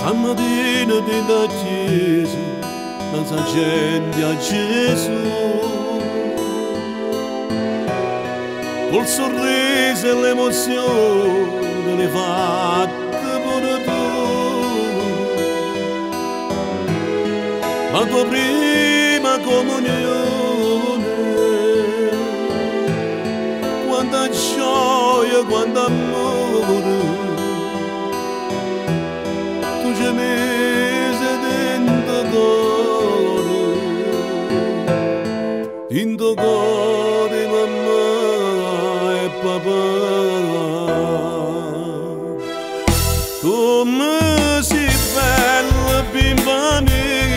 Stamattina dentro la chiesa, tanta gente a Gesù, col sorriso e l'emozione le fatte pure tu. La tua prima comunione, quanta gioia, quanto amore, tu ci hai messo dentro cuore, mamma e papà. Come sei bella, bimba mia,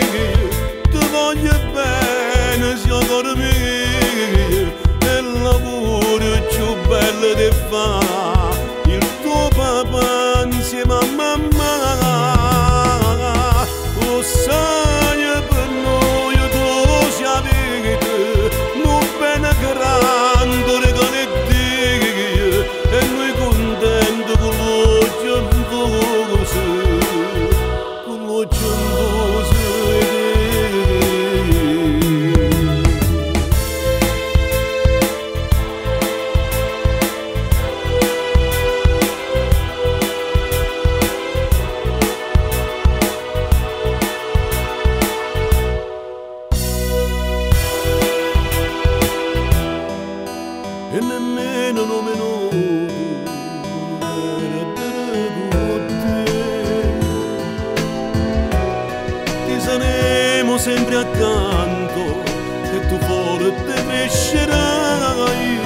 ti voglio bene, sia cuore mio, e l'augurio più bello di fa il tuo papà insieme a mamma. Tu sai per noi tu sia vita, non bene grande regalo Dio, e noi contenti con l'occhio in voce, con l'occhio in voce. E nemmeno nome ti saremo sempre accanto e tu forte crescerai,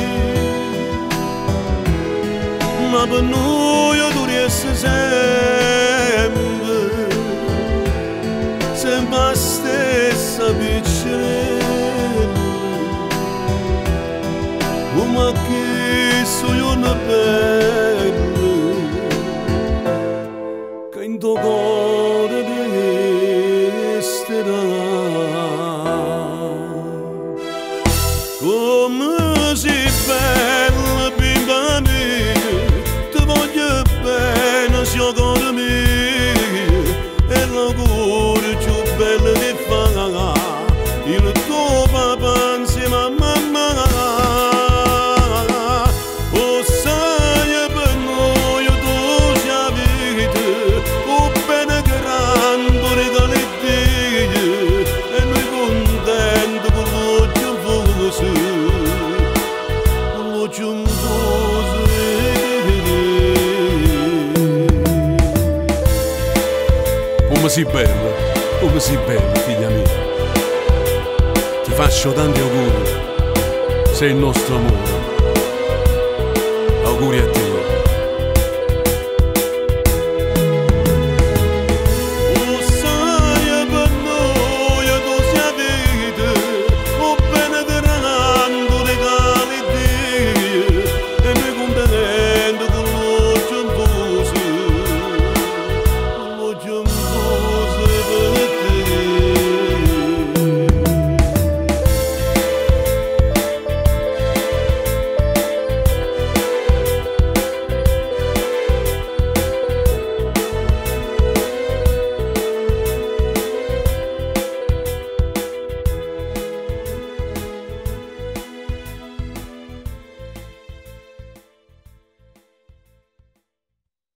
ma per noi tu riesci sempre la stessa piccerella. Ma che sono una bella che in tuo cuore resterà. Come sei bella, bimba mia, ti voglio bene, sia cuore mio, e l'augurio più bello di fa il tuo papà insieme a mamma. Come sei bella, figlia mia. Ti faccio tanti auguri, sei il nostro amore. Auguri a te.